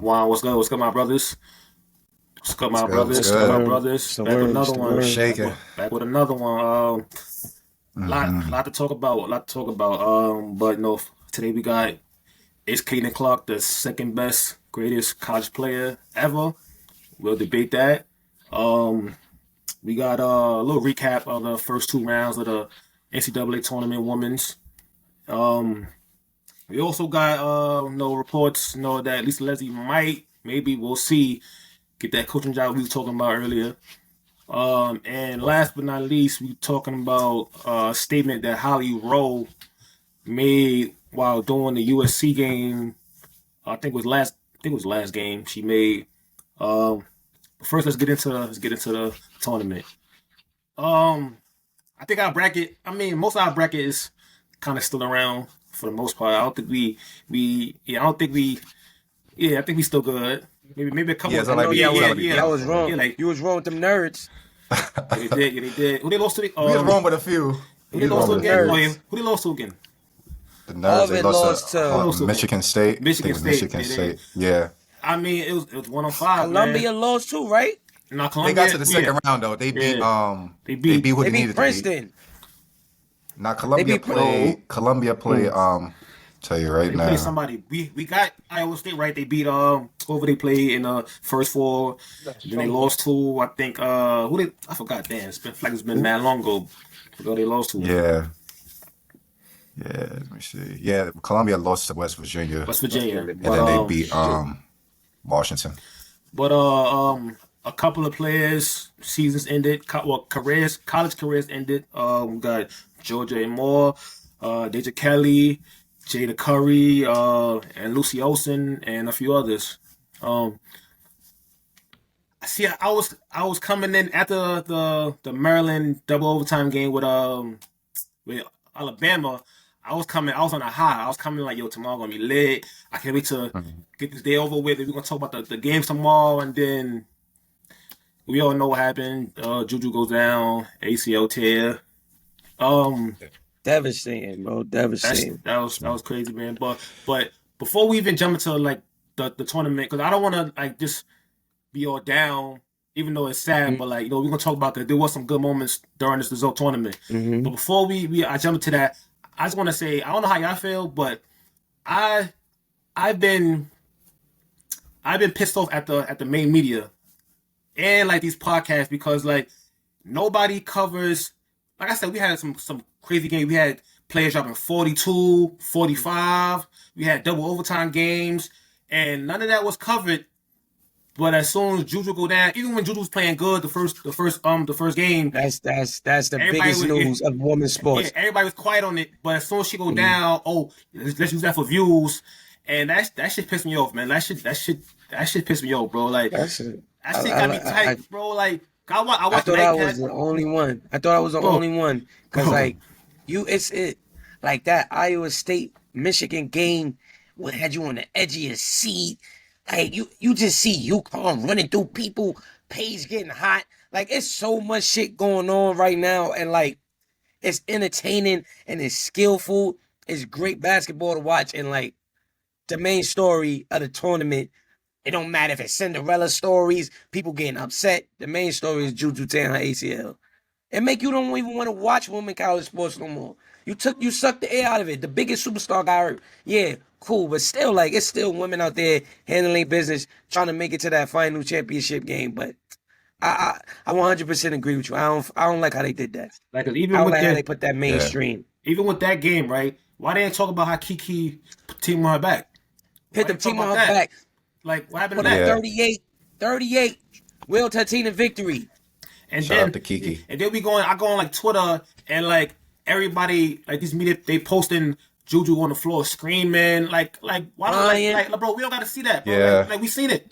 Wagwan, what's good? What's good, my brothers? What's good, What's my good? What's brothers? What's good? good, my Word. brothers? It's the Back with word. It's another the one. What's word. shaking? Back with another one. Mm-hmm. Lot to talk about. A lot to talk about. But no, today we got is Clayton Clark the second best, greatest college player ever? We'll debate that. Um, we got a little recap of the first two rounds of the NCAA tournament women's. Um, we also got no reports, that at least Leslie might, maybe we'll see, get that coaching job we were talking about earlier. And last but not least, we talking about a statement that Holly Rowe made while doing the USC game. I think it was last. I think it was the last game she made. Um, but first, let's get into the tournament. Um, I think our bracket. I mean, most of our bracket is kind of still around for the most part. I don't think we. Yeah, I don't think we. Yeah, I think we still good. Maybe a couple. Yeah, Of, so I like know we yeah, y'all so yeah, was like we yeah, good. y'all was yeah. wrong. Like You was wrong with them nerds. yeah, they did. Yeah, they did. Who they lost to? We was wrong with a few. Who We they was lost wrong to with a Them again? few. Oh, yeah. nerds. Who they lost to again? The All nerds, of they it lost lost Who they to lost to again? Michigan State. I think Michigan it was State. Michigan They did. State. Yeah. I mean, it was 1-5, man. Columbia lost too, right? Now They got Columbia, to the yeah, second round though. They beat yeah, they they beat beat who They they beat needed to beat. Princeton. Now They beat Columbia played mm, tell you right they played now. somebody. We got Iowa State right. They beat over they played in the first four. Then they lost to I think who they I forgot. Damn, it's been Who? that long ago. Forgot they lost to Yeah. Yeah, let me see. Yeah, Columbia lost to West Virginia West West Virginia, Virginia and but then they beat beat shit. Washington. but a couple of players seasons ended. College careers ended. We got Georgia and Moore, Deja Kelly, Jada Curry, and Lucy Olsen, and a few others. Um, See, I was coming in after the Maryland double overtime game with Alabama. I was on a high. I was coming like, yo, tomorrow gonna be lit. I can't wait to Mhm. get this day over with. We're gonna talk about the games tomorrow, and then we all know what happened. Juju goes down, ACL tear. Um, Devastating, bro. that's Devastating. that was crazy, man. But before we even jump into like the tournament, because I don't want to like just be all down, even though it's sad. But like we're gonna talk about that. There was some good moments during this result tournament. Mm-hmm. But before I jump into that, I just want to say I don't know how y'all feel, but I I've been I've been pissed off at the main media and like these podcasts because like nobody covers. Like I said, we had some crazy games. We had players dropping 42, 45. We had double overtime games, and none of that was covered. But as soon as Juju go down, even when Juju was playing good, the first game, That's the everybody biggest was news of women's yeah, sports. everybody was quiet on it. But as soon as she go Mm-hmm. down, oh, let's use that for views, and that shit pissed me off, man. That shit pissed me off, bro. Like That's it. that shit got me I tight, bro. Like I I watched thought I Nightcap, was the only one. I thought I was the bro, only one. Cause bro. like it's it like that Iowa State Michigan game what had you on the edge of your seat. Like you just see UConn running through people, Paige getting hot. Like it's so much shit going on right now, and like it's entertaining and it's skillful. It's great basketball to watch, and like the main story of the tournament. It don't matter if it's Cinderella stories, people getting upset. The main story is Juju tearing her ACL. It make you don't even want to watch women college sports no more. You sucked the air out of it. The biggest superstar got hurt. Yeah, cool, but still, like it's still women out there handling business, trying to make it to that final championship game. But I 100% agree with you. I don't like how they did that. Like I don't like how they put that Yeah. mainstream. even with that game, right? Why they ain't talk about how Kiki team on her back? Hit Why the they talk team on about her that? back Like what happened for to that that? Yeah. 38. Will Tatina victory. And Shout out then to Kiki. I go on like Twitter and like everybody like these media they posting Juju on the floor screaming like why don't Ryan. bro, we don't gotta see that, bro. Yeah. Like we seen it.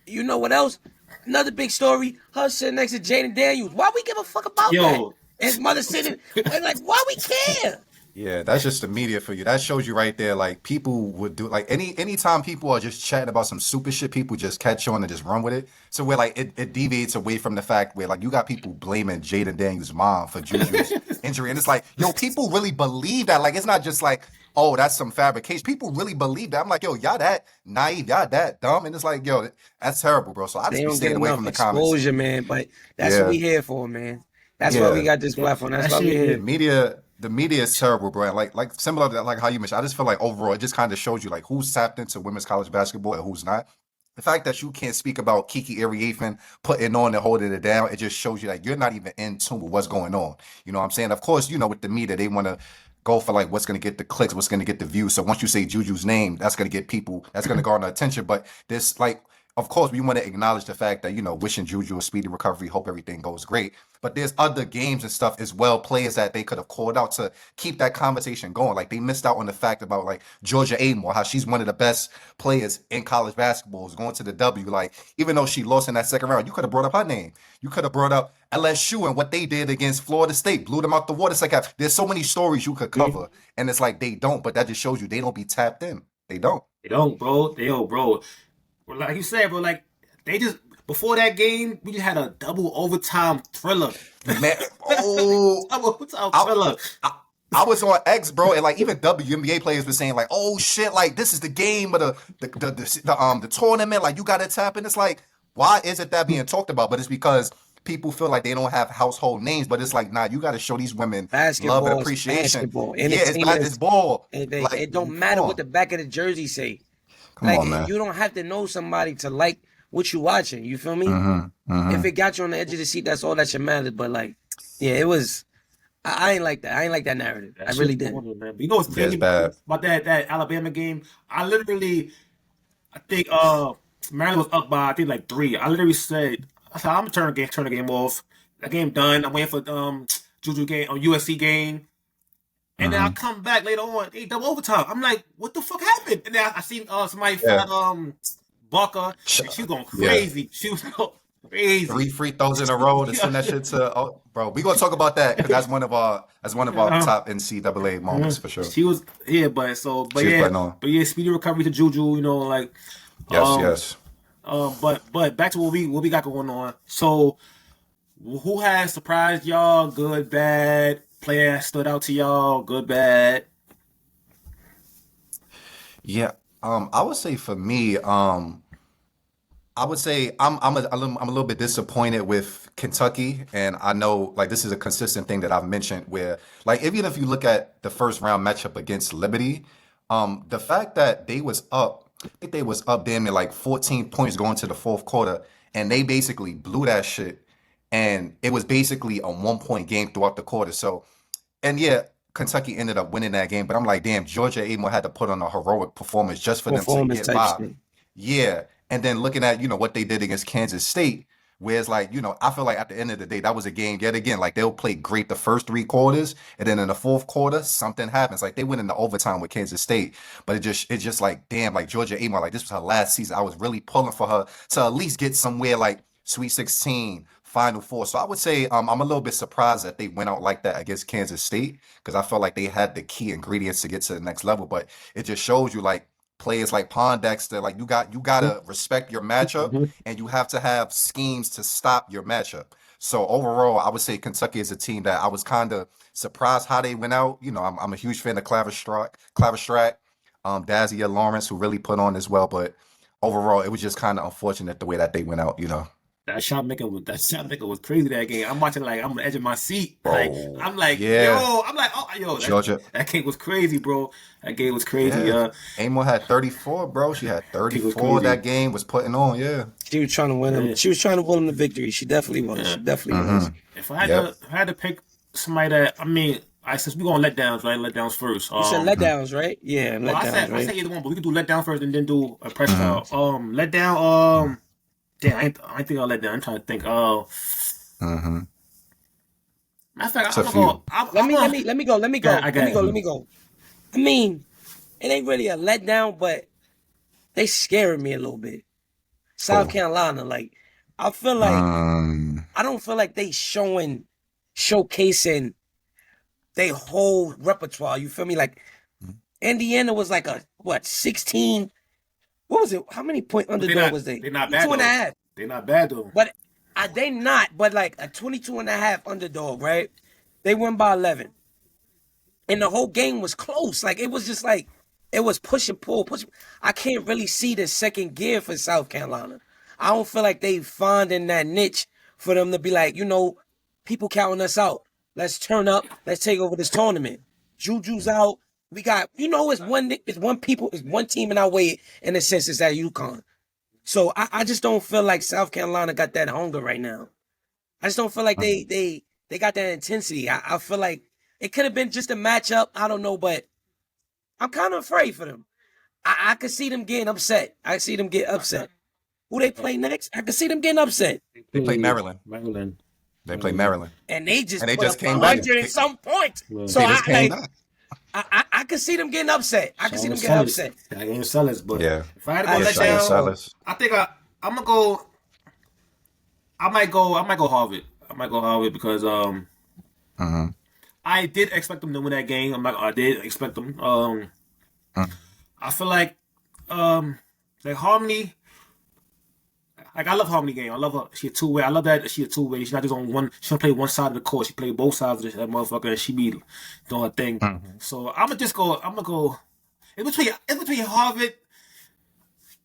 You know what else? Another big story. Her sitting next to Jaden Daniels. Why we give a fuck about that? Yo. And his mother sitting like, why we care? Yeah, that's just the media for you. That shows you right there. Like people would do like anytime people are just chatting about some super shit, people just catch on and just run with it. So where like it deviates away from the fact where like you got people blaming Jaden Daniels' mom for Juju's injury, and it's like, yo, people really believe that. Like it's not just like, oh, that's some fabrication. People really believe that. I'm like, yo, y'all that naive, y'all that dumb, and it's like, yo, that's terrible, bro. So I They just be don't get staying away enough from the comments. exposure, man. But that's what Yeah, we here for, man. That's why we yeah. got this That, platform. That's that why we shit, The here. media, the media is terrible, bro. And like similar to that, like how you mentioned, I just feel like overall, it just kind of shows you like who's tapped into women's college basketball and who's not. The fact that you can't speak about Kiki Ariathan putting on and holding it down, it just shows you that you're not even in tune with what's going on. You know what I'm saying? Of course, you know, with the media, they want to go for like what's going to get the clicks, what's going to get the views. So once you say JuJu's name, that's going to get people, that's going to garner attention. But this, like, of course, we want to acknowledge the fact that, you know, wishing JuJu a speedy recovery, hope everything goes great. But there's other games and stuff as well, players that they could have called out to keep that conversation going. Like they missed out on the fact about like Georgia Amore, how she's one of the best players in college basketball, is going to the W. Like, even though she lost in that second round, you could have brought up her name. You could have brought up LSU and what they did against Florida State, blew them out the water. It's like there's so many stories you could cover, and it's like they don't, but that just shows you they don't be tapped in. They don't. they don't, bro. They don't, bro. Well, like you said, bro, like they just before that game, we just had a double overtime thriller. Man, oh, Double overtime I, thriller. I, I was on X, bro, and like even WNBA players were saying like, "Oh shit, like this is the game of the tournament. Like you got to tap in." It's like, why is it that being talked about? But it's because people feel like they don't have household names. But it's like, nah, you got to show these women love and Basketball is appreciation. basketball. Yeah, Entertainment it's ball. it Like, don't come matter what on, the back of the jersey say. come Like on, man. you don't have to know somebody to like what you watching. You feel me? Mm-hmm. If it got you on the edge of the seat, that's all that should matter. But like, yeah, it was. I ain't like that. I ain't like that narrative. I That really shit didn't. corny, man. But you know what's Yeah, it's crazy bad. about that Alabama game? I think Maryland was up by I think like 3. I literally said, I said I'm gonna turn the game off. That game done. I'm waiting for Juju game on USC game. And then I Mm-hmm. come back later on, they double overtime. I'm like, what the fuck happened? And then I seen somebody Yeah. find Barker, Sh- and she was going Yeah. crazy. She was going crazy. 3 free throws in a row to send that shit to bro. We gonna talk about that because that's one of our Uh, top NCAA moments for sure. she was She was playing on. but yeah, speedy recovery to Juju. You know, like Yes, um yes. but back to what we got going on. So who has surprised y'all? Good, bad. Player that stood out to y'all? Good, bad. Yeah. I would say for me, I would say I'm a little bit disappointed with Kentucky, and I know like this is a consistent thing that I've mentioned where like even if you look at the first round matchup against Liberty, the fact that they was up, I think they was up damn near like 14 points going to the fourth quarter, and they basically blew that shit, and it was basically a 1 point game throughout the quarter. So and yeah, Kentucky ended up winning that game, but I'm like, damn, Georgia Amore had to put on a heroic performance just for them to Performance get type by. shit. Yeah. And then looking at, you know, what they did against Kansas State, whereas like, you know, I feel like at the end of the day, that was a game yet again, like they'll play great the first 3 quarters, and then in the fourth quarter, something happens. Like they went into overtime with Kansas State, but it's just like, damn, like Georgia Amore, like this was her last season. I was really pulling for her to at least get somewhere like Sweet 16, Final Four. So I would say I'm a little bit surprised that they went out like that against Kansas State because I felt like they had the key ingredients to get to the next level. But it just shows you like players like Pondexter, like you gotta respect your matchup Mhm. and you have to have schemes to stop your matchup. So overall, I would say Kentucky is a team that I was kind of surprised how they went out. You know, I'm a huge fan of Claverstrat, Dazia Lawrence, who really put on as well. But overall, it was just kind of unfortunate the way that they went out. You know, That shot maker was crazy that game. I'm watching like I'm on the edge of my seat. Like bro. I'm like, Yeah, that Georgia. that game was crazy, bro. That game was crazy. Yeah, Amore had 34, bro. She had Game was 34. crazy. That game was putting on. Yeah. She was trying to win him. Yeah. She was trying to win him the victory. She definitely was. Yeah. She definitely was. Mm-hmm. If Yep. I had to pick somebody that I mean, since we going letdowns, right? Letdowns first. You said letdowns, right? Yeah, Well, letdowns, I right? said either one, but we could do letdown first and then do a press Mm-hmm. foul. Letdown. Damn, I ain't think I'll let down. I'm trying to think. Mm-hmm. Matter of fact, It's I'm a gonna go. few. Let me go. Let me go. Yeah, I Let got me go. it. Let me go. I mean, it ain't really a letdown, but they scaring me a little bit. South Cool. Carolina, like I feel like Mm, I don't feel like they showcasing they whole repertoire. You feel me? Like Indiana was like a what 16? What was it? How many point But underdog was they? they're not bad 22 and a though. half. They're not bad though. But they not, but like a 22 and a half underdog, right? They win by 11. and the whole game was close. Like it was just like it was push and pull, push. I can't really see the second gear for South Carolina. I don't feel like they finding that niche for them to be like, people counting us out. Let's turn up. Let's take over this tournament. JuJu's out. We got, it's one team in our way in a sense. It's at UConn. So I just don't feel like South Carolina got that hunger right now. I just don't feel like they got that intensity. I feel like it could have been just a matchup. I don't know, but I'm kind of afraid for them. I could see them getting upset. I see them get upset. Who they play next? I could see them getting upset. They play Maryland. Maryland. They play Maryland. And they just came back. 100 and some points. So They just came back. I could see them getting upset. I could see them getting upset. I ain't Sellers, but Yeah. if I had to go let down, I think I'm gonna go. I might go Harvard. I might go Harvard because I did expect them to win that game. I did expect them. I feel like Harmony. Like I love Harmony game. I love her. She a two-way. I love that she a two-way. She's not just on one. She don't play one side of the court. She play both sides of that motherfucker, and she be doing her thing. So I'm gonna go. It's between Harvard.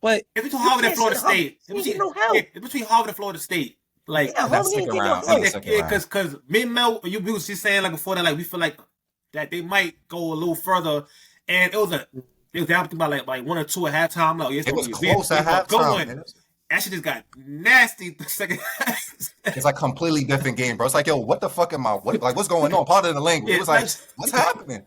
But It's between Harvard and Florida State. It's between Harvard and Florida State. Like because me and Mel, we was just saying like before that, like we feel like that they might go a little further, and it was down by like 1 or 2 at halftime. Like, it was close at halftime. That shit just got nasty the second half. It's like completely different game, bro. It's like, yo, what the fuck am I? What's going on? Part of the language. It was like, what's happening?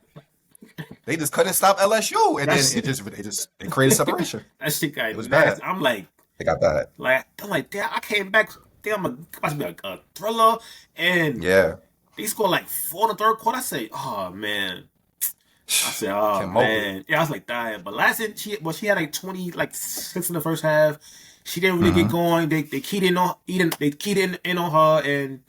They just couldn't stop LSU, and then it created separation. That shit got it was bad. I'm like, they got bad. I'm like, damn, I came back. Damn, I'm about to be a thriller, and they scored like 4 in the third quarter. I say, oh man. I said, oh man. Yeah, I was like dying. But last night she had like 26 in the first half. She didn't really get going. They keyed in on her, and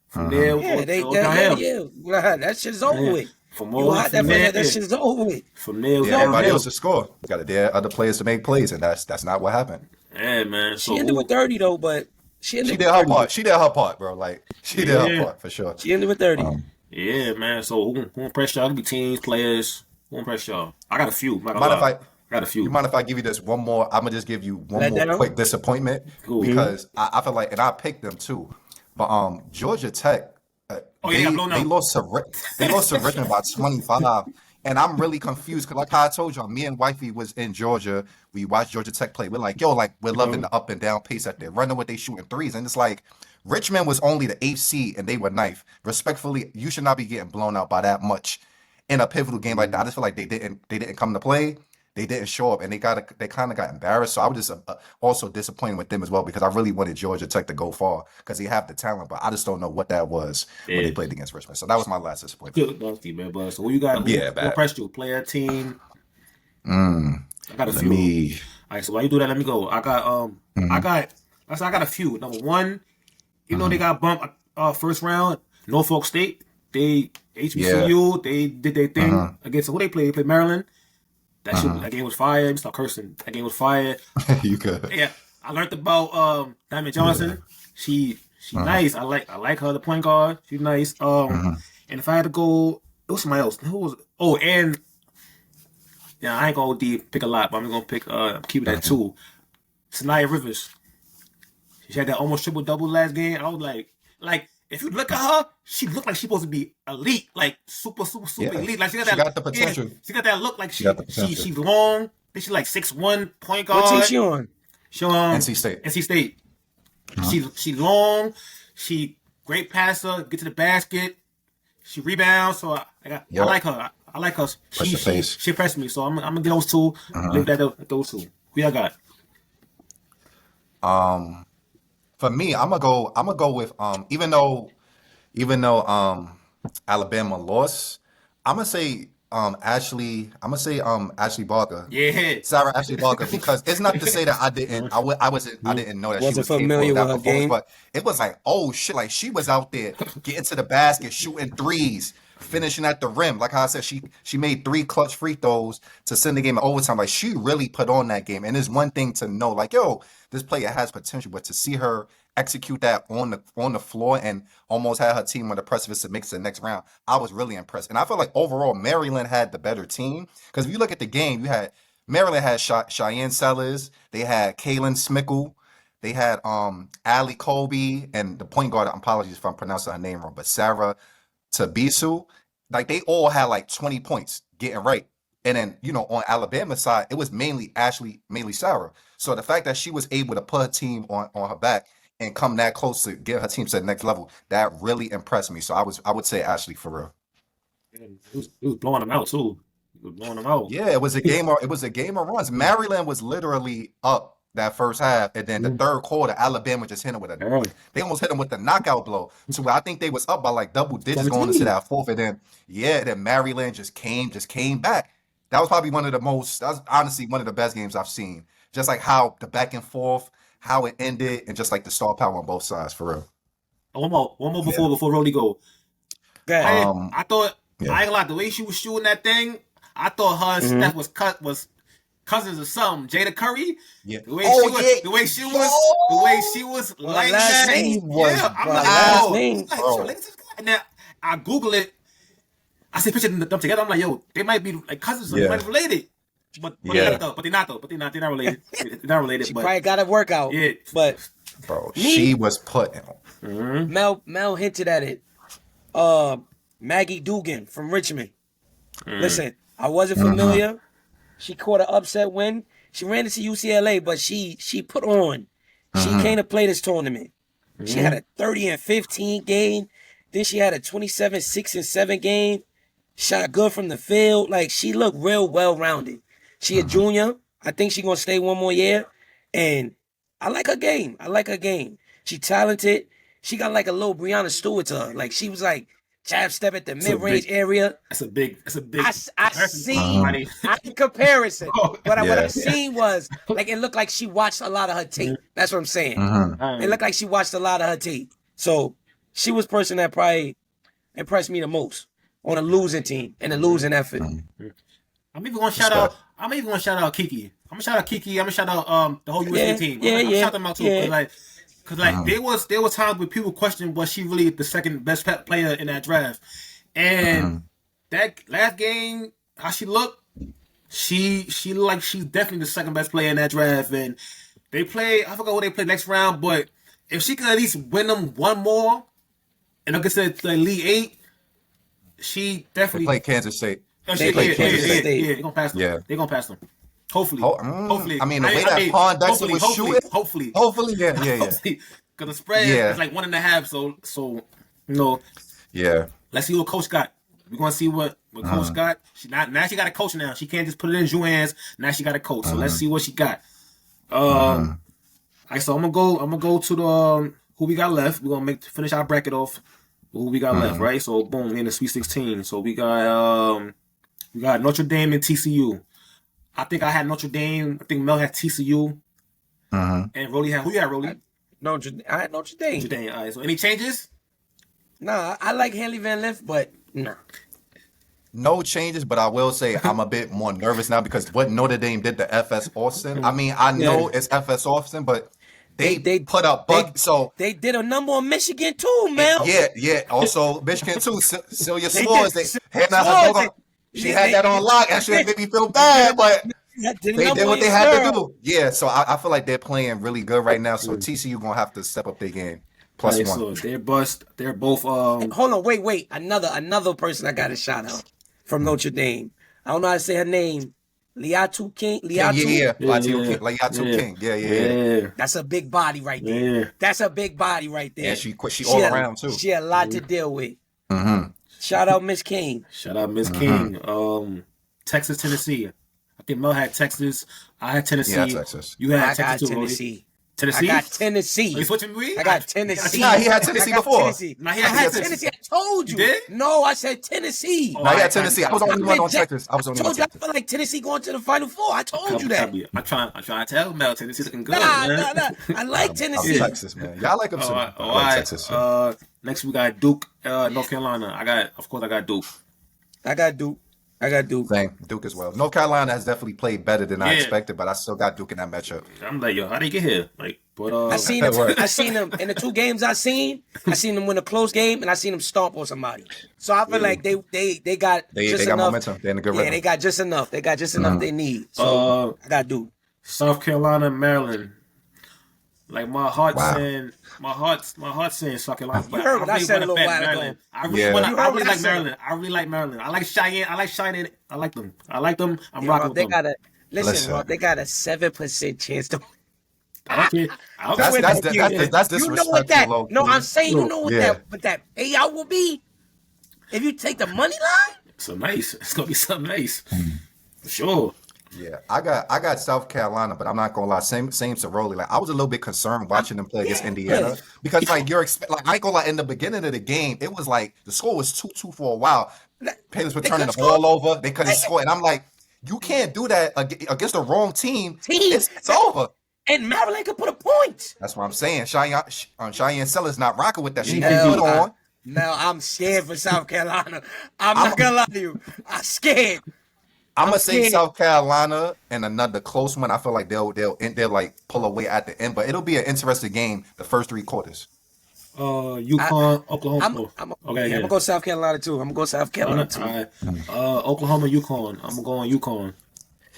from there, that shit's over with. That shit's over with. From there, everybody else to score. You got to dare other players to make plays, and that's not what happened. Yeah, man. She ended with 30 though, but she did her part. She did her part, bro. Like she did her part for sure. She ended with 30. Yeah, man. So who impress y'all? It could be teams, players. Who impress y'all? I got a few. Got a few. You mind if I give you this one more? I'm gonna just give you one more quick disappointment because I feel like, and I picked them too, but Georgia Tech, they lost to Richmond by 25, and I'm really confused because like how I told y'all, me and wifey was in Georgia. We watched Georgia Tech play. We're like, yo, like we're loving the up and down pace that they're running with. They shooting threes, and it's like Richmond was only the 8th seed and they were 9th. Respectfully, you should not be getting blown out by that much in a pivotal game like that. I just feel like they didn't come to play. They didn't show up, and they kind of got embarrassed. So I was just also disappointed with them as well because I really wanted Georgia Tech to go far because they have the talent, but I just don't know what that was when they played against Richmond. So that was my last disappointment. Good, man, but so who you got? Who impressed you? Player, team? I got a few. All right, so while you do that, let me go. I got I got a few. Number one, they got bumped first round. Norfolk State. They HBCU. They did their thing against who they played. They played Maryland. That game was fire. You start cursing. That game was fire. You could. Yeah, I learned about Diamond Johnson. She's nice. I like her, the point guard. She's nice. And if I had to go, it was somebody else. Who was? Oh, and I ain't gonna pick a lot, but I'm gonna pick keep it at 2. Sanaya Rivers. She had that almost triple double last game. I was like. If you look at her, she looked like she's supposed to be elite, like super elite. Like she got the potential. She got that look like she's long. She's like 6'1" point guard. What team she on? She on NC State. NC State. She's long. She great passer. Get to the basket. She rebounds. So I like her. I like her. She impressed me. So I'm gonna get those 2. Leave that at those 2. Who y'all got? For me, I'm gonna go with even though Alabama lost, I'm gonna say Ashley Barker. Yeah. Sarah Ashley Barker, because it's not to say that I didn't know that she was familiar with her game, but it was like, oh shit, like she was out there getting to the basket, shooting threes, finishing at the rim. Like how I said, she made 3 clutch free throws to send the game in overtime. Like she really put on that game. And it's one thing to know, like, yo, this player has potential, but to see her execute that on the floor and almost had her team on the precipice to make it to the next round, I was really impressed. And I feel like overall Maryland had the better team because if you look at the game, you had Maryland had Cheyenne Sellers, they had Kaylin Smickle, they had Ali Colby, and the point guard. Apologies if I'm pronouncing her name wrong, but Sarah Tabisu. Like they all had like 20 points getting right. And then, on Alabama's side, it was mainly Sarah. So the fact that she was able to put her team on her back and come that close to get her team to the next level, that really impressed me. So I would say Ashley for real. It was blowing them out too. It was blowing them out. Yeah, it was a game of runs. Maryland was literally up that first half, and then the third quarter, Alabama just hit them with they almost hit them with the knockout blow. So I think they was up by like double digits going into that fourth, and then Maryland just came back. That was probably that was honestly one of the best games I've seen. Just like how the back and forth, how it ended, and just like the star power on both sides, for real. One more before Rolly go. I thought I ain't gonna lie, the way she was shooting that thing, I thought her and Steph was cousins or something. Jada Curry, yeah. The way she was like that. And then I Google it. I see pictures of them together. I'm like, yo, they might be like cousins or they might be related. But they're not though. They're not related. They're not related. She probably got a workout. Yeah. But bro, she was putting Mel hinted at it. Maggie Dugan from Richmond. Listen, I wasn't familiar. She caught an upset win. She ran into UCLA, but she put on. She came to play this tournament. She had a 30-15 game. Then she had a 27-6-7 game. Shot good from the field. Like, she looked real well-rounded. She a junior. I think she gonna stay one more year. And I like her game. She talented. She got like a little Breonna Stewart to her. Like, she was like jab step at the mid-range area. That's a big. I seen in comparison. But what I seen was like it looked like she watched a lot of her tape. That's what I'm saying. It looked like she watched a lot of her tape. So she was the person that probably impressed me the most on a losing team and a losing effort. I'm even gonna shout out Kiki. I'm gonna shout out Kiki. I'm gonna shout out the whole USA team. I'm gonna shout them out too. Cause there was times where people questioned was she really the second best player in that draft, and that last game how she looked, she looked like she's definitely the second best player in that draft. And they play, I forgot what they played next round, but if she can at least win them one more, and like I said, the Elite Eight, she definitely play Kansas State. They're gonna pass them. Yeah. They're gonna pass them. Hopefully. Hopefully. I mean, the way that Pondexter was shooting. Hopefully, yeah. Because the spread is like 1.5. So Yeah. Let's see what Coach got. We're gonna see what Coach got. She got a coach now. She can't just put it in Ju's hands. Now she got a coach. So let's see what she got. All right, so I'm gonna go to the who we got left. We're gonna finish our bracket off. Who we got left, right? So boom, in the Sweet 16. So we got Notre Dame and TCU. I think I had Notre Dame. I think Mel had TCU. And Rolly had who you had, Rolly? I had Notre Dame. Notre Dame. All right. So any changes? Nah, I like Haley Van Lith, but nah. No changes, but I will say I'm a bit more nervous now because what Notre Dame did to FS Austin. I mean, I know it's FS Austin, but they put up so they did a number on Michigan too, man. Yeah. Also Michigan too. Celia Swords. She had that on lock. That shit made me feel bad, but they did what they had to do. Yeah, so I feel like they're playing really good right now. So TCU gonna have to step up their game. +1. So they're both. Hold on, wait. Another person I got a shout out from Notre Dame. I don't know how to say her name. Liatu King. Liatu King. Yeah. That's a big body right there. Yeah. That's a big body right there. Yeah, she all around too. She had a lot to deal with. Shout out Miss King. King. Texas, Tennessee. I think Mel had Texas. I had Tennessee. Yeah, Texas. You had Texas too, Tennessee. Tennessee? I got Tennessee. Are you switching me? I got Tennessee. Nah, he had Tennessee before. Tennessee. I had Tennessee. I told you. You did? No, I said Tennessee. No, I had Tennessee. I was the only one on Texas. I told you I feel like Tennessee going to the Final Four. I told you that. I'm trying to tell Mel Tennessee looking good. Nah. I like Tennessee. Texas, man. Y'all like them too. I like Texas. Next we got Duke, North Carolina. I got Duke. I got I got Duke. Same, Duke as well. North Carolina has definitely played better than I Yeah. expected, but I still got Duke in that matchup. I'm like, yo, how they get here? Like, but I seen him. Right. I seen him in the 2 games I seen him win a close game, and I seen him stomp on somebody. So I feel like they got They just got enough. momentum. They're in a good Yeah, rhythm. they got just enough. They got just enough they need. So I got Duke. South Carolina, Maryland. Like my heart Wow. saying, my heart saying South Carolina. But You heard what I really said a wanna little bet while ago. Maryland. I really Yeah. want. You I heard really what I like said. Maryland. I really like Maryland. I like Cheyenne. I like Cheyenne. I like them. I'm Yeah, rocking Rob, with they them. got a Listen. Rob, they got a 7% chance to. I don't care. I don't That's care. that's You that's know what disrespectful. that? Low No, key. I'm saying you know what Yeah. that payout will be if you take the money line. So nice. It's gonna be something nice. For sure. Yeah, I got South Carolina, but I'm not gonna lie. Same to Rolly. Like I was a little bit concerned watching them play against Indiana because like like I ain't gonna lie. In the beginning of the game, it was like the score was 2-2 for a while. Panthers were They turning the couldn't ball over. They couldn't score, and I'm like, you can't do that against the wrong team. Team. It's over. And Maryland could put a point. That's what I'm saying. Cheyenne Sellers not rocking with that. She Yeah. put on. Now I'm scared for South Carolina. I'm not gonna lie to you. I'm scared. I'm gonna say scared. South Carolina and another close one. I feel like they'll like pull away at the end, but it'll be an interesting game the first 3 quarters. UConn, Oklahoma. I'm Okay, gonna go South Carolina too. I'm gonna go South Carolina too. Oklahoma, UConn. I'm going UConn.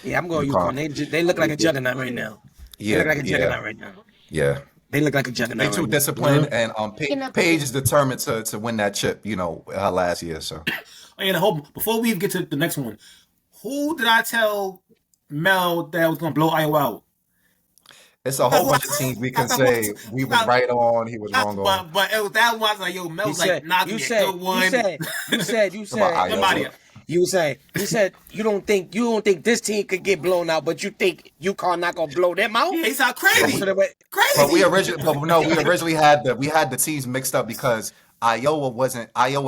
Yeah, I'm going UConn. UConn. They look like a juggernaut right now. They look like a juggernaut right now. Yeah. They look like a They juggernaut. too Right now. disciplined, and Paige is determined to win that chip. You know, her last year. So And I hope before we get to the next one, who did I tell Mel that I was gonna blow Iowa out? it's a whole bunch of teams we can say we was right on, he was wrong on. But it was that one. I was like, yo, Mel was like, nah, you a said, good one. you said, Iowa. Somebody. you said you don't think this team could get blown out, but you think UConn not gonna blow them out? Yeah, he sound crazy. So they went- Crazy. But we originally had the teams mixed up because Iowa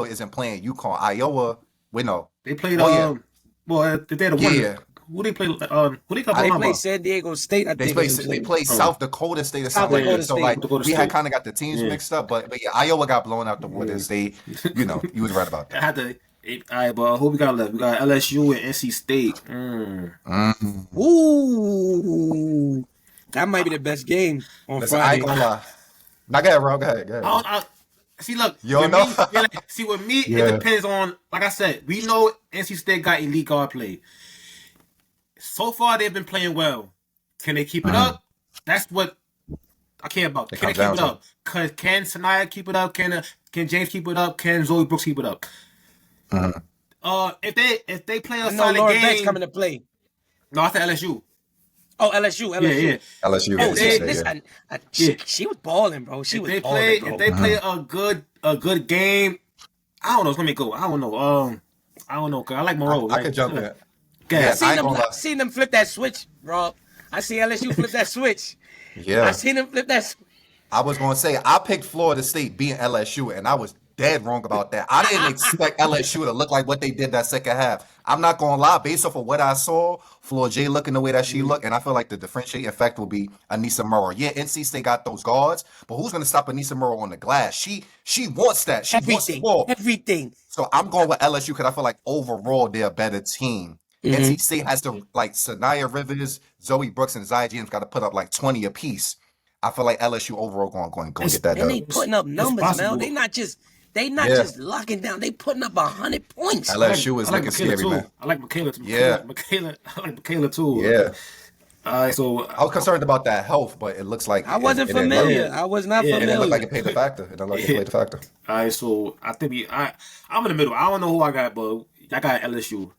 isn't playing UConn. Iowa, we know. They played. Oh, Well, they had a winner. Yeah. Who they play? Who they They play? played San Diego State. I They think played South Dakota State or something like Dakota that. So State. like Dakota we had State. kind of got the teams mixed up, but yeah, Iowa got blown out the waters. They, you know, you was right about I that. had to. All right, but who we got left? We got LSU and NC State. Ooh, that might be the best game on Listen, I Friday. ain't gonna lie. Now go ahead, Ron. Go ahead. See, look. You don't with know? Me, yeah, like, see, with me, Yeah. it depends on. Like I said, we know NC State got elite guard play. So far, they've been playing well. Can they keep it up? That's what I care about. Can they comes keep it down up? Can Sanaya keep it up? Can James keep it up? Can Zoe Brooks keep it up? If they play a I know solid Laura game, Beck's coming to play. no, I said LSU. Oh, LSU. Yeah. LSU. Oh, yeah, this, yeah. she was balling, bro. She was They balling, play bro. if they play a good game. I don't know. Let me go. I don't know. I don't know. Cause I like Rowe. I could jump in. Yeah, I ain't gonna lie. I seen them flip that switch, Rob. I see LSU flip that switch. Yeah. I seen them flip that switch. I was gonna say I picked Florida State beating LSU, and I was dead wrong about that. I didn't expect LSU to look like what they did that second half. I'm not gonna lie, based off of what I saw, Flora J looking the way that she looked, and I feel like the differentiating effect will be Anissa Murrow. Yeah, NC State got those guards, but who's gonna stop Anissa Murrow on the glass? She wants that. She wants the ball. Everything. So I'm going with LSU because I feel like overall they're a better team. NC State has to, like, Sanaya Rivers, Zoe Brooks, and Zaya James got to put up like 20 apiece. I feel like LSU overall going to get that And they done. putting up numbers, man. possible. They not just locking down. They putting up 100 points. LSU is looking scary, too. man. I like Michaela too. Yeah. I like Michaela too. Yeah. So I was concerned about that health, but it looks like I wasn't it didn't familiar. look- I was not Yeah, It didn't look familiar. like it played the factor. It didn't look like it played the factor. all right, so I think I'm in the middle. I don't know who I got, but I got LSU.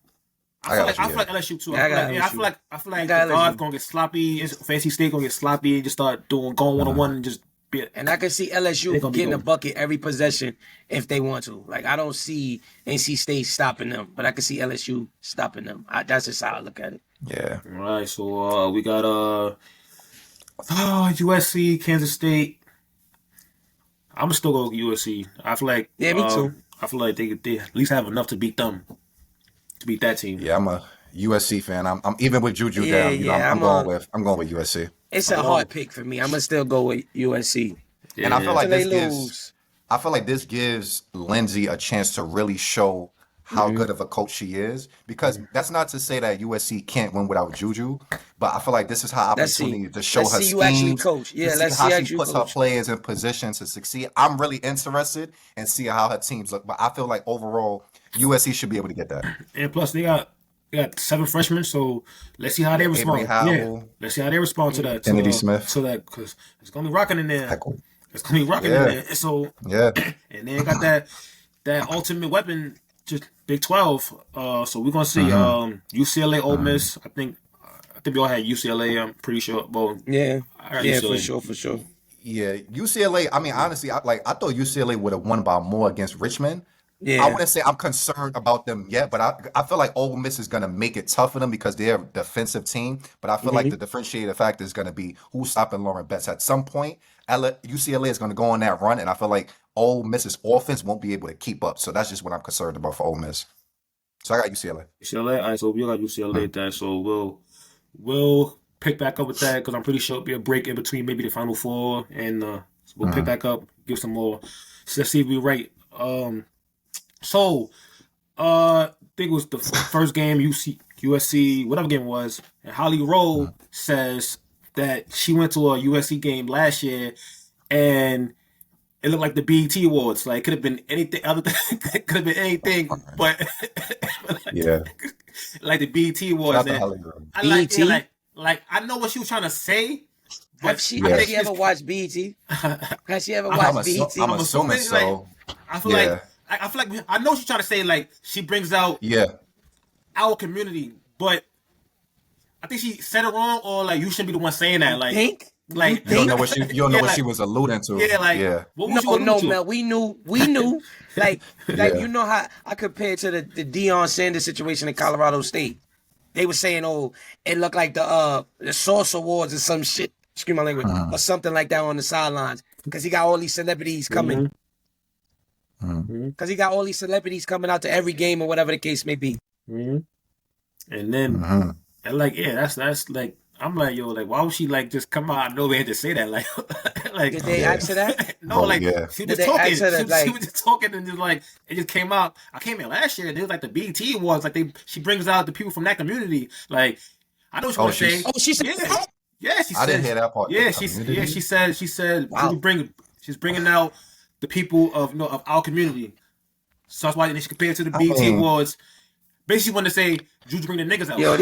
I feel like LSU too. Yeah, I got I feel like the got guards LSU. gonna get sloppy. Fancy State gonna get sloppy and just start going 1-on-1 and just be. And I can see They LSU gonna be getting a good. bucket every possession if they want to. Like, I don't see NC State stopping them, but I can see LSU stopping them. That's just how I look at it. Yeah. All right, so we got USC, Kansas State. I'm still go with USC. I feel like Yeah, me too. I feel like they at least have enough to beat them, to beat that team. Yeah, I'm a USC fan. I'm even with Juju Yeah, down. You know, yeah, I'm going with USC. It's a hard pick for me. I'm going to still go with USC. Yeah. And I feel like Until this they gives lose. I feel like this gives Lindsay a chance to really show how good of a coach she is. Because that's not to say that USC can't win without Juju, but I feel like this is her Let's see. opportunity to show Let's her see you actually schemes, coach. to Yeah, see let's how see she actually puts her coach. players in position to succeed. I'm really interested in seeing how her teams look, but I feel like overall USC should be able to get that. And plus, they got 7 freshmen, so let's see how they Yeah, Avery respond. Yeah, Howell, let's see how they respond to that. Kennedy Smith. Because it's gonna be rocking in there. Heckle. It's gonna be rocking in Yeah, there. And so, yeah. and then got that ultimate weapon, just Big 12. So we're gonna see UCLA, Ole Miss. I think we all had UCLA. I'm pretty sure. Well, Yeah, I got yeah, UCLA. for sure. Yeah, UCLA. I mean, honestly, I thought UCLA would have won by more against Richmond. I Yeah, wouldn't say I'm concerned about them yet, but I feel like Ole Miss is gonna make it tough for them because they're a defensive team. But I feel like the differentiator factor is gonna be who's stopping Lauren Betts. At some point, UCLA is gonna go on that run, and I feel like Ole Miss's offense won't be able to keep up. So that's just what I'm concerned about for Ole Miss. So I got UCLA. UCLA. All right, so we got UCLA at that. So we'll pick back up with that because I'm pretty sure it'll be a break in between maybe the Final Four, and so we'll pick back up, give some more. So let's see if we're right. So I think it was the first game, USC, whatever game it was, and Holly Rowe says that she went to a USC game last year, and it looked like the BET Awards. Like, could have been anything other than could have been anything, but Yeah. like the BET Awards. Shout out to And Holly Grove. I like, BET? yeah, like I know what she was trying to say, but Yeah. Has she ever watched BET? Has she ever I'm, watched BET? I'm assuming so. I feel Yeah. like I know she's trying to say like she brings out Yeah. our community, but I think she said it wrong, or like you shouldn't be the one saying that. Like, Think? like You don't know what Yeah, she was alluding to. yeah, like Yeah. what was she No, alluding to? Mel. We knew. Like Yeah. you know how I compared to the Deion Sanders situation in Colorado State. They were saying, oh, it looked like the Source Awards or some shit. Excuse my language, or something like that on the sidelines because he got all these celebrities coming. Because he got all these celebrities coming out to every game or whatever the case may be. And then and like that's like I'm like yo, like why would she like just come out of nowhere to say that, like like Did they ask her that? no, like yeah. she Did was they talking. ask her that, She like- was just talking, and just like it just came out. I came in last year, and it was like the BET Awards. Like she brings out the people from that community. Like I know what you want to say. Oh, she said Yeah, yeah. She I said, didn't hear that part. Yeah, The she community? said Wow. she's bringing out the people of of our community. So that's why she compared to the BET mean- Awards. Basically, want to say Juju bring the niggas out. Yo,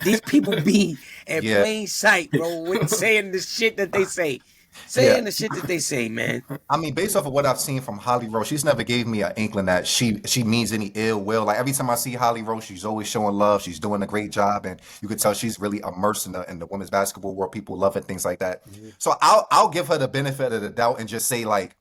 these people be in Yeah. plain sight, bro, with saying the shit that they say. Saying the shit that they say, man. I mean, based off of what I've seen from Holly Rowe, she's never gave me an inkling that she means any ill will. Like every time I see Holly Rowe, she's always showing love. She's doing a great job, and you can tell she's really immersed in the women's basketball world. People love it, things like that. So I'll give her the benefit of the doubt and just say like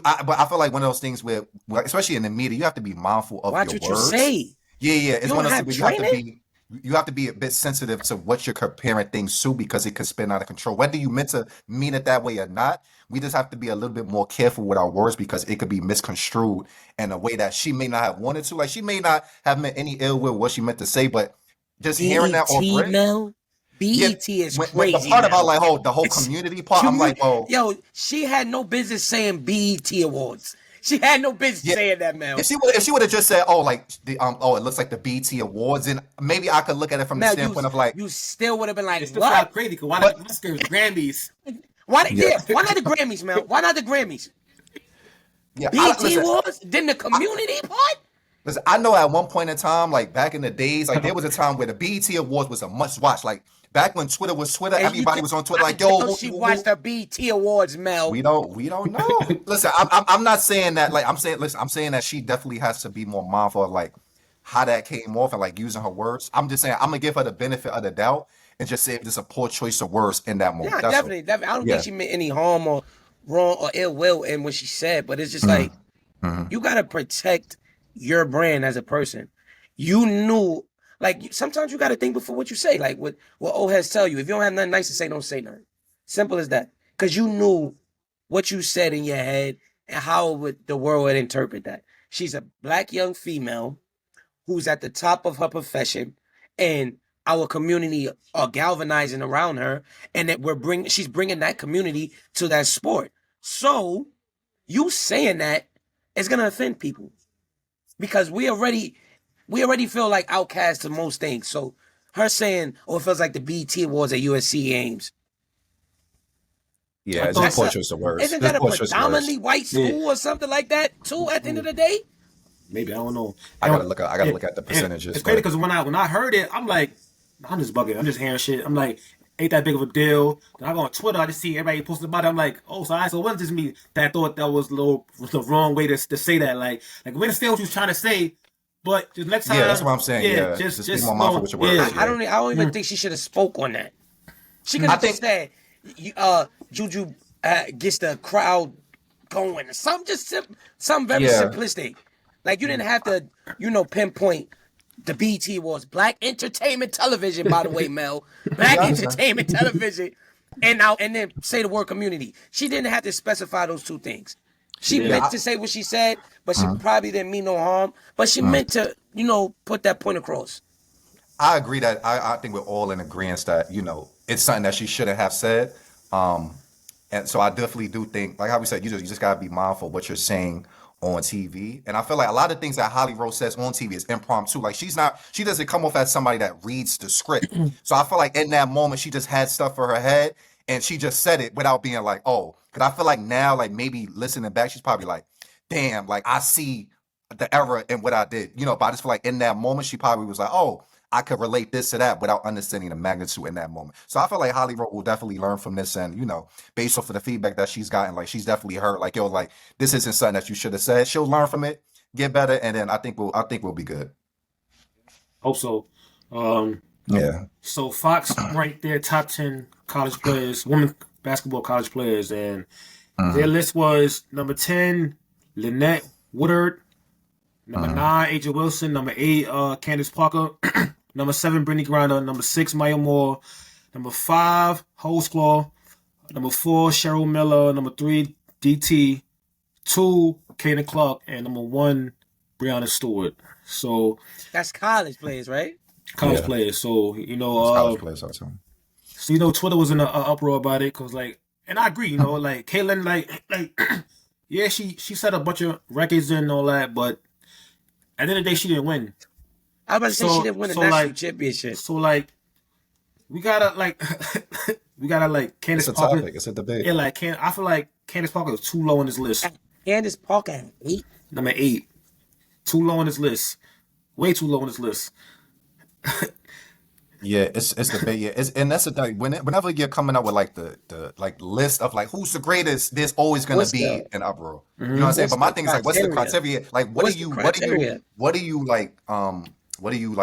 but I feel like one of those things where, especially in the media, you have to be mindful of Watch your what words. you say. Yeah. It's You one of don't those have things where you have to be a bit sensitive to what you're comparing things to because it could spin out of control. Whether you meant to mean it that way or not, we just have to be a little bit more careful with our words because it could be misconstrued in a way that she may not have wanted to. Like she may not have meant any ill will what she meant to say, but just hearing that off BET, rip, Mel. BET is when crazy. the part about Mel. like the whole community part, I'm like, oh. Yo, she had no business saying BET Awards. She had no business Yeah. saying that, Mel. If she would have just said, "Oh, like the it looks like the BT Awards," and maybe I could look at it from the Mel, standpoint of like, you still would have been like, It's still sound what? crazy because why not the Oscars, Grammys? Why not the Grammys, Mel? Why not the Grammys? yeah, BET listen, Awards? Then the community part? listen, I know at one point in time, like back in the days, like there was a time where the BET Awards was a must watch. Like back when Twitter was Twitter, And everybody you- was on Twitter. I Like, yo, know she watched the BET Awards, Mel. we don't know. Listen, I'm not saying that. Like I'm saying that she definitely has to be more mindful of like how that came off and like using her words. I'm just saying I'm gonna give her the benefit of the doubt and just say it's a poor choice of words in that moment. Yeah, That's all. definitely. I don't Yeah. think she meant any harm or wrong or ill will in what she said, but it's just like you gotta protect your brand as a person. You knew, like sometimes you gotta think before what you say. Like what old heads tell you, if you don't have nothing nice to say, don't say nothing. Simple as that. Because you knew what you said in your head and how the world would interpret that. She's a black young female who's at the top of her profession, and our community are galvanizing around her, and that she's bringing that community to that sport. So you saying that is gonna offend people because we already feel like outcasts to most things. So her saying, "Oh, it feels like the BET Awards at USC Games." Yeah, it's That's just poor choice of words. Isn't This that a poor choice of words. predominantly white school or something like that too? At the end of the day, Maybe I don't know. I gotta look at the percentages. It's crazy because when I heard it, I'm like, I'm just bugging. I'm just hearing shit. I'm like, ain't that big of a deal. Then I go on Twitter, I just see everybody posting about it. I'm like, oh, so it wasn't just me that thought that was the wrong way to say that. Like we understand what you was trying to say, but just next time. Yeah, that's what I'm saying. Yeah, just be more mindful with your words. I don't even think she should have spoke on that. She could have just said, Juju gets the crowd going. Something very simplistic. Like you didn't have to, pinpoint the BT Awards. Black Entertainment Television, by the way, Mel. Black Entertainment Television. And then say the word community. She didn't have to specify those two things. She meant to say what she said, but she probably didn't mean no harm. But she meant to, put that point across. I agree that I think we're all in agreement that, it's something that she shouldn't have said. And so I definitely do think, like how we said, you just gotta be mindful of what you're saying on TV. And I feel like a lot of things that Holly Rowe says on TV is impromptu. Like she doesn't come off as somebody that reads the script. So I feel like in that moment, she just had stuff for her head and she just said it without being like, oh, because I feel like now, like maybe listening back, she's probably like, damn, like I see the error in what I did. But I just feel like in that moment, she probably was like, oh, I could relate this to that without understanding the magnitude in that moment. So I feel like Holly Rowe will definitely learn from this, and based off of the feedback that she's gotten, like she's definitely heard, like like this isn't something that you should have said. She'll learn from it, get better, and then I think we'll be good. Hope so. Yeah. So Fox ranked their top 10 college players, women basketball college players, and their list was number 10, Lynette Woodard, number 9, Aja Wilson, number 8, Candace Parker. Number 7, Brittany Griner. Number 6, Maya Moore. Number 5, Holesclaw. Number 4, Cheryl Miller. Number 3, DT. 2, Kaden Clark. And number 1, Breonna Stewart. So that's college players, right? College players. So college players also. So Twitter was in an uproar about it because and I agree. Like Caitlin, like yeah, she set a bunch of records and all that, but at the end of the day, she didn't win. I was about to say she didn't win a national championship. So we gotta Candace Parker. Topic. It's a debate. Yeah, I feel like Candace Parker is too low on this list. Candace Parker at 8. Number 8, too low on this list. Way too low on this list. Yeah, it's debate. Yeah, and that's the thing. Whenever you're coming up with the list of who's the greatest, there's always gonna be an uproar. You know what I'm saying? But my thing is what's the criteria? Like, what do you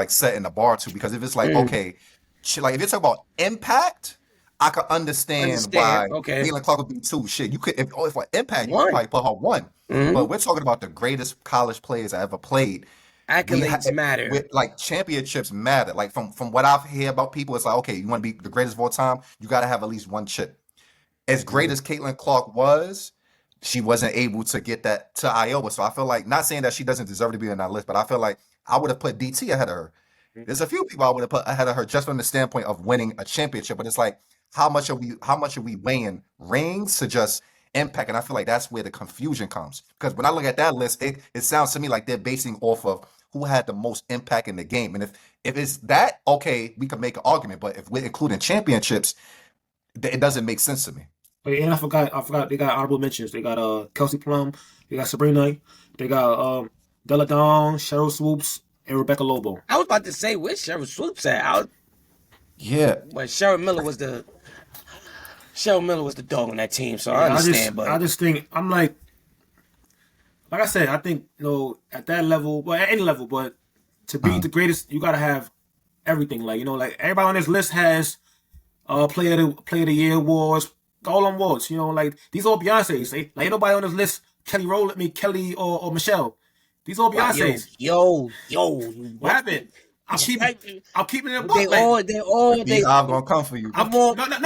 set in the bar to? Because if it's okay, if it's about impact, I could understand why Caitlin Clark would be 2. Shit, you could if impact, you could probably put her 1. But we're talking about the greatest college players I ever played. Accolades matter. Championships matter. Like from what I've heard about people, it's okay, you want to be the greatest of all time, you got to have at least 1 chip. As great as Caitlin Clark was, she wasn't able to get that to Iowa. So I feel like, not saying that she doesn't deserve to be on that list, but I feel like I would have put DT ahead of her. There's a few people I would have put ahead of her just from the standpoint of winning a championship. But it's like, how much are we weighing rings to just impact? And I feel like that's where the confusion comes. Because when I look at that list, it sounds to me like they're basing off of who had the most impact in the game. And if it's that, okay, we can make an argument. But if we're including championships, it doesn't make sense to me. And I forgot they got honorable mentions. They got Kelsey Plum, they got Sabrina, they got Della Dawn, Cheryl Swoops, and Rebecca Lobo. I was about to say, where's Cheryl Swoops at? But Cheryl Miller was the dog on that team, so I understand. I just think I'm like I said, I think at that level, well, at any level, but to be the greatest, you gotta have everything. Everybody on this list has player of the year awards, all on awards. These all Beyonces. Ain't nobody on this list. Kelly or Michelle. These all Beyonces. Yo, what happened? I'm keeping it in a book. They're all. I'm gonna come for you. I'm more. No. I'm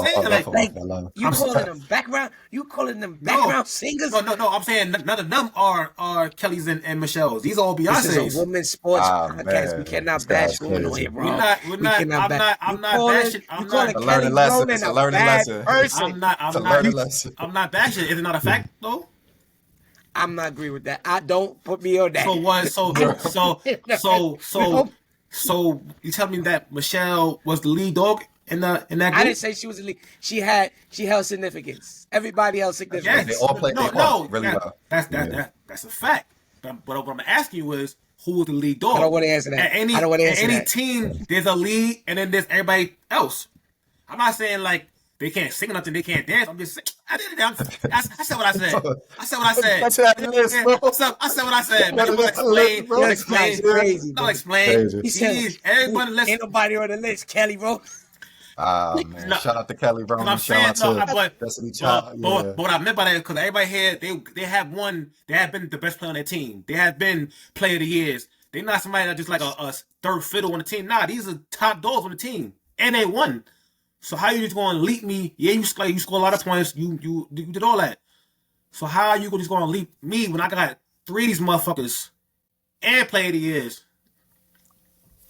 saying you calling them background singers. No. I'm saying none of them are Kelly's and Michelle's. These are all Beyonce's. This is a women's sports podcast. We cannot bash women on here, bro. I'm not bashing. You calling Kelly Rowland a bad person? I'm not bashing. Is it not a fact though? I'm not agree with that. I don't put me on that. So what? So you tell me that Michelle was the lead dog in that group? I didn't say she was a lead. She held significance. Everybody held significance. They all played. They all really well. That's a fact. But what I'm asking you is, who was the lead dog? I don't want to answer that. At any team, there's a lead, and then there's everybody else. I'm not saying like they can't sing nothing, they can't dance. I'm just saying, I said what I said. I said what I said. I said what I said. Don't explain. He said, everybody listen. Ain't nobody on the list, Kelly Rowe. Man, shout out to Kelly Rowe. Shout out to Destiny Child. But what I meant by that is because everybody here, they have been the best player on their team. They have been player of the years. They're not somebody that's just like a third fiddle on the team. Nah, these are top dogs on the team, and they won. So how you just going to leap me? Yeah, you score a lot of points. You did all that. So how are you just going to leap me when I got 3 of these motherfuckers and player of the years?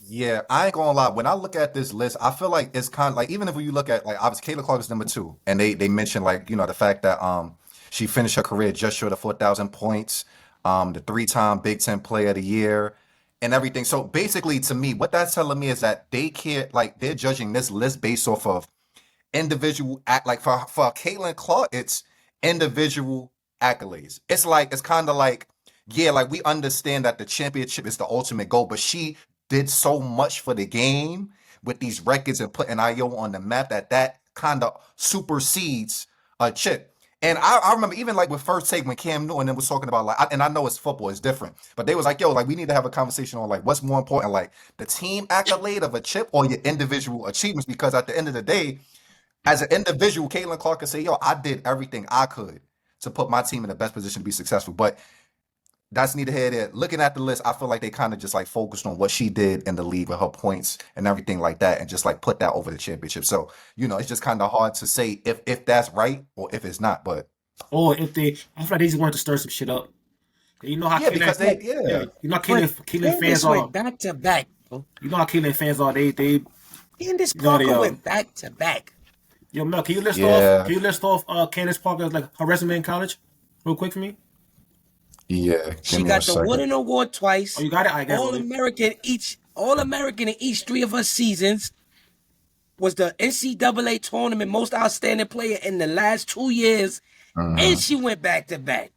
Yeah, I ain't gonna lie. When I look at this list, I feel like it's kind of like, even if you look at like, obviously Caitlin Clark is number 2, and they mentioned like, the fact that she finished her career just short of 4,000 points, the 3-time Big Ten Player of the Year, and everything. So basically, to me, what that's telling me is that they can't, like, they're judging this list based off of individual act. Like for Caitlin Clark, it's individual accolades. It's kind of like, yeah, like we understand that the championship is the ultimate goal, but she did so much for the game with these records and putting IO on the map that kind of supersedes a chip. And I remember even like with First Take when Cam Newton was talking about like, and I know it's football, it's different, but they was like, yo, like we need to have a conversation on like what's more important, like the team accolade of a chip or your individual achievements, because at the end of the day, as an individual, Caitlin Clark can say, yo, I did everything I could to put my team in the best position to be successful. But that's neither here nor there. Looking at the list, I feel like they kind of just like focused on what she did in the league with her points and everything like that, and just like put that over the championship. So, it's just kind of hard to say if that's right or if it's not. But or if I feel like they just wanted to stir some shit up. You know how you know how Caitlin fans are back to back. Bro. You know how Caitlin fans are. Candace Parker went back to back. Yo, Mel, can you list off Candace Parker's like her resume in college real quick for me? Yeah, she got the Wooden Award twice. Oh, you got it. I got All American in each 3 of her seasons. Was the NCAA tournament most outstanding player in the last 2 years, and she went back to back.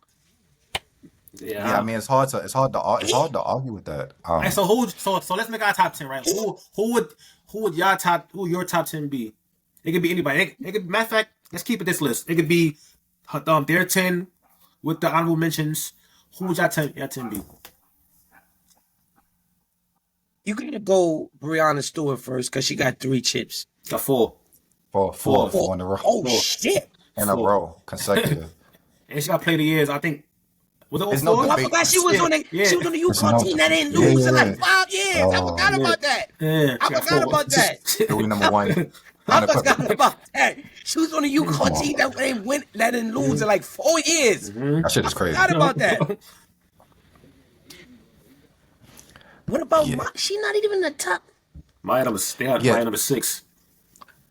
Yeah, I mean it's hard to argue with that. And so let's make our top 10, right? Who would your top 10 be? It could be anybody. Matter of fact, let's keep it this list. It could be their 10 with the honorable mentions. Who would your 10 be? You gotta go Breonna Stewart first because she got 3 chips. Got 4. Four in a row. Oh shit! In a row, consecutive. And she got Player of the Years. I think. Was it no four? I forgot she was on the UConn team that didn't lose in like 5 years. I forgot about that. I forgot about that. Story number 1. I forgot about that. She was on the UConn team that didn't lose in like 4 years. That shit is crazy. I forgot about that. What about she not even in the top? My number 6.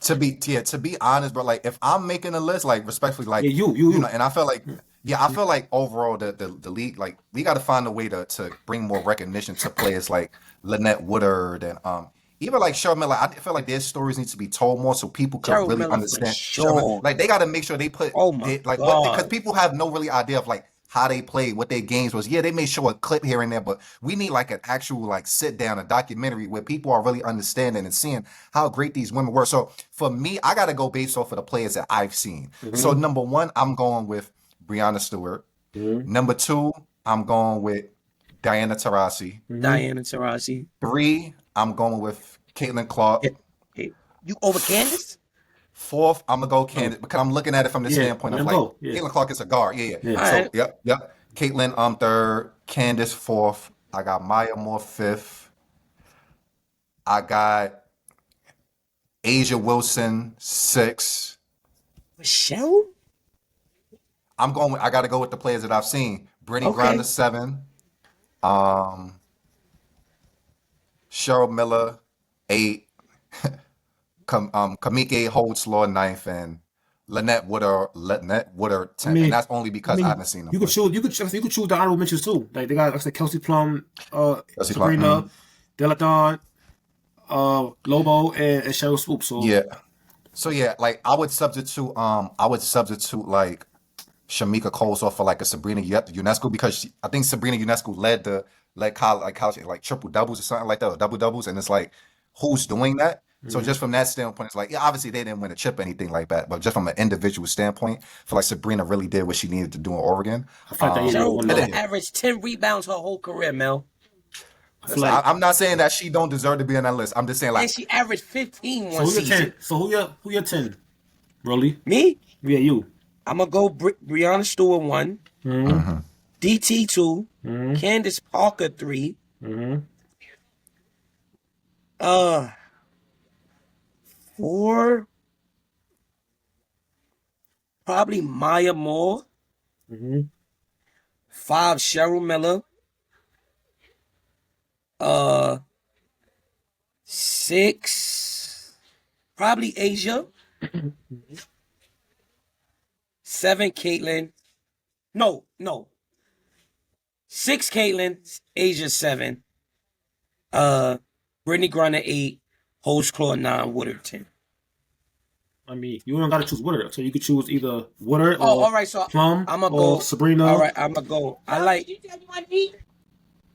To be honest, bro, like if I'm making a list, like respectfully, like you. And I feel like overall the league, like we got to find a way to bring more recognition to players like Lynette Woodard and even like Cheryl Miller. I feel like their stories need to be told more so people can Cheryl really Miller understand. sure. Like they got to make sure they put because people have no really idea of like how they played, what their games was. Yeah, they may show a clip here and there, but we need like an actual like sit down, a documentary where people are really understanding and seeing how great these women were. So for me, I got to go based off of the players that I've seen. So number 1, I'm going with Breonna Stewart. Number 2, I'm going with Diana Taurasi. 3, I'm going with Caitlin Clark. You over Candace? 4th, I'm gonna go Candace because I'm looking at it from the standpoint of like Caitlin Clark is a guard. Yeah. So right. Yep. Caitlin 3rd, Candace 4th. I got Maya Moore 5th. I got Asia Wilson 6th. Michelle? I gotta go with the players that I've seen. Brittany Grinder 7. Cheryl Miller 8. Kamike Holdslaw 9th, and Lynette Woodard, 10, and that's only because I haven't seen them. you could choose. You could choose the honorable mentions too. Like they got, like I said, Kelsey Plum, Kelsey Plum, Sabrina, Deladon, Lobo, and Cheryl Swoop. So yeah. So yeah, like I would substitute like Shamika Colesaw for like a Sabrina UNESCO because I think Sabrina UNESCO led college like triple doubles or something like that, or double doubles, and it's like who's doing that? So just from that standpoint, it's like yeah, obviously they didn't win a chip or anything like that, but just from an individual standpoint, I feel like Sabrina really did what she needed to do in Oregon. I feel like they Cheryl won Miller that. averaged 10 rebounds her whole career, Mel. I'm not saying that she don't deserve to be on that list. I'm just saying like And she averaged 15 So one who your season. 10? So who your 10? Rolly? Me? Yeah, you. I'm going to go Brianna Stewart 1, DT 2, Candace Parker 3, 4, probably Maya Moore, 5, Cheryl Miller, 6, probably Asia, 7, Caitlin. No. 6, Caitlin, Asia 7, Brittany Griner 8, Holtzclaw 9, Woodard 10. I mean, you don't gotta choose Woodard. So you could choose either Woodard Oh, or all right. So Plum I'm gonna or go Sabrina. All right, I'm gonna go. I'm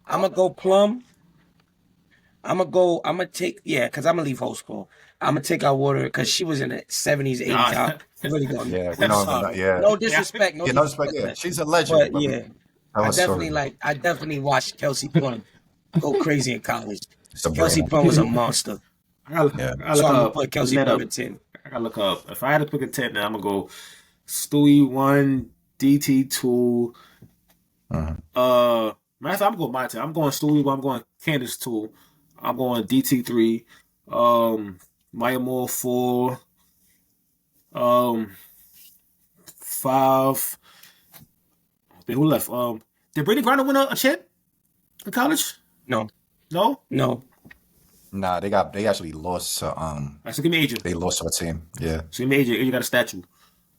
gonna go Plum. I'm gonna take because I'm gonna leave Holtzclaw. I'm gonna take out Water because she was in the 70s, 80s. I really don't. yeah, we don't know. Yeah, No disrespect. No yeah, no disrespect. respect. Yeah, she's a legend. But yeah, I definitely watched Kelsey Plum go crazy in college. Sabrina. Kelsey Plum was a monster. I gotta So look I'm gonna up. put Kelsey Net Plum up. at 10. I gotta look up. If I had to pick a 10 now, I'm gonna go Stewie 1, DT 2. Matter of fact, I'm going my 10. I'm going Stewie 1, I'm going Candace 2. I'm going DT 3. Maya Moore 4. 5. Then who left? Did Brittany Griner win a chip in college? No. No? Nah, they actually lost. Alright, so give me Asia. They lost to a team. Yeah. So give me Asia. Asia got a statue.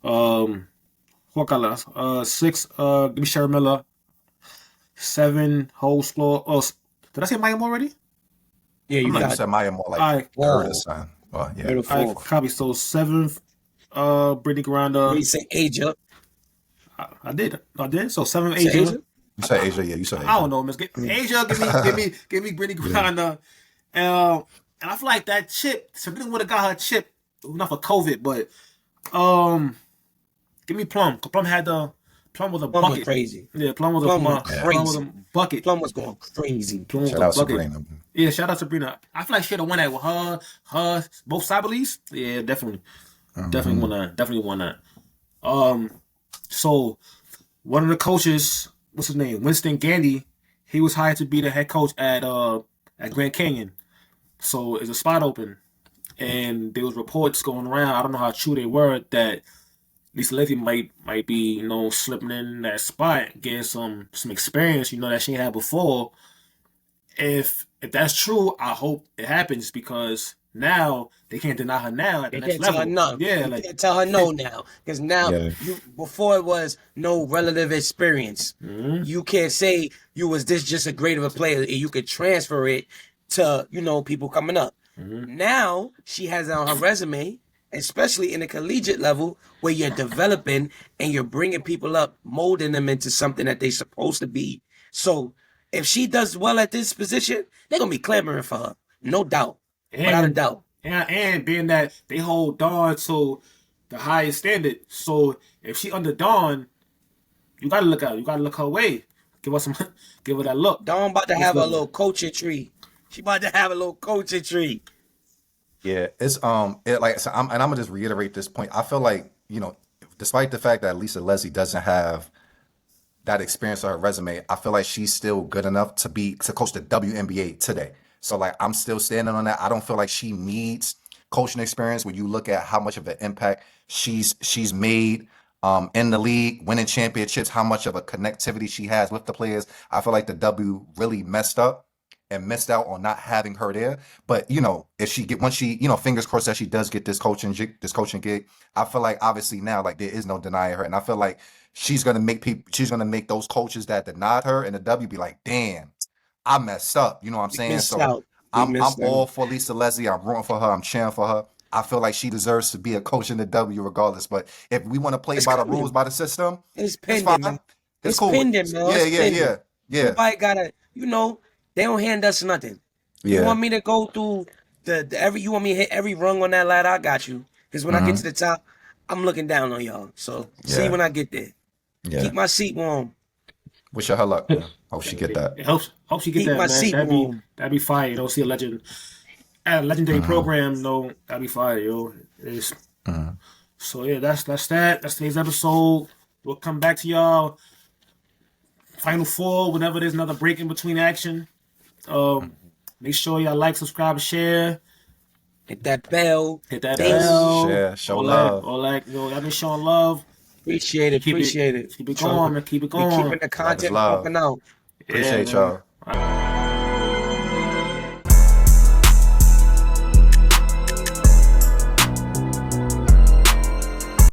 What color? 6, give me Cheryl Miller. 7, Holtzclaw. Oh, did I say Maya Moore already? Yeah, you You got said Maya more like Alright. third or something. Well, yeah. Third or I fourth. copy. So 7th, Brittany Griner. You say Asia. I did. So 7th, Say Asia. Asia? You said Asia. Yeah, you said Asia. I don't know, Miss. Asia, give me Brittany Griner. And I feel like that chip, Sabrina would have got her chip, not for COVID, but give me Plum. 'Cause Plum was a Plum bucket. was crazy. Yeah, Plum was Plum a was Plum was crazy. a bucket. Plum was going crazy. Plum was Shout a out bucket. Sabrina. Yeah, shout out Sabrina. I feel like she should have won that with her both side beliefs. Yeah, definitely. Definitely won that. So one of the coaches, what's his name? Winston Gandy, he was hired to be the head coach at Grand Canyon. So is a spot open. And there was reports going around, I don't know how true they were, that Lisa Leslie might be, slipping in that spot, getting some experience, that she had before. If that's true, I hope it happens because now they can't deny her now at the They next can't tell level. her no. Yeah, You like can't tell her no now. Because now, Yeah. before it was no relative experience. You can't say you was just a great of a player and you could transfer it to, people coming up. Now, she has it on her resume, especially in the collegiate level where you're developing and you're bringing people up, molding them into something that they're supposed to be. So, if she does well at this position, they're going to be clamoring for her. No doubt. Without a doubt. And being that they hold Dawn to the highest standard, so if she under Dawn, you gotta look out. You gotta look her way. Give her that look. Dawn about to have a little coaching tree. She about to have a little coaching tree. Yeah, it's I'm gonna just reiterate this point. I feel like despite the fact that Lisa Leslie doesn't have that experience on her resume, I feel like she's still good enough to coach the WNBA today. So like I'm still standing on that. I don't feel like she needs coaching experience when you look at how much of an impact she's made in the league, winning championships, how much of a connectivity she has with the players. I feel like the W really messed up and missed out on not having her there. But if she get once she, fingers crossed that she does get this coaching gig, I feel like obviously now like there is no denying her, and I feel like she's gonna make those coaches that denied her in the W be like, damn, I messed up. You know what I'm We saying? missed So out. We I'm missed all out. for Lisa Leslie. I'm rooting for her. I'm cheering for her. I feel like she deserves to be a coach in the W regardless. But if we want to play It's by the rules, coming. by the system, It's it's pending, fine. man. It's It's cool. pending, man. Yeah, It's yeah, pending. yeah, yeah, Nobody gotta, they don't hand us nothing. You yeah. want me to go through you want me to hit every rung on that ladder? I got you. Because when I get to the top, I'm looking down on y'all. So see Yeah, when I get there. yeah. Keep my seat warm. Wish her luck, man. Hope she get that. It helps you get Keep that, my man. seat warm. That'd be fire. You don't see a legend at a legendary program, no, that'd be fire, yo. It's, so yeah, that's that. That's today's episode. We'll come back to y'all. Final four, whenever there's another break in between action. Make sure y'all like, subscribe, and share. Hit that bell. Hit that Ding. bell. Share, show love. All that. Y'all been showing love. Appreciate it. Keep Appreciate it. keep it going, man. Keep it We going. keeping the Love is content love. pumping out. Yeah, Appreciate man. y'all.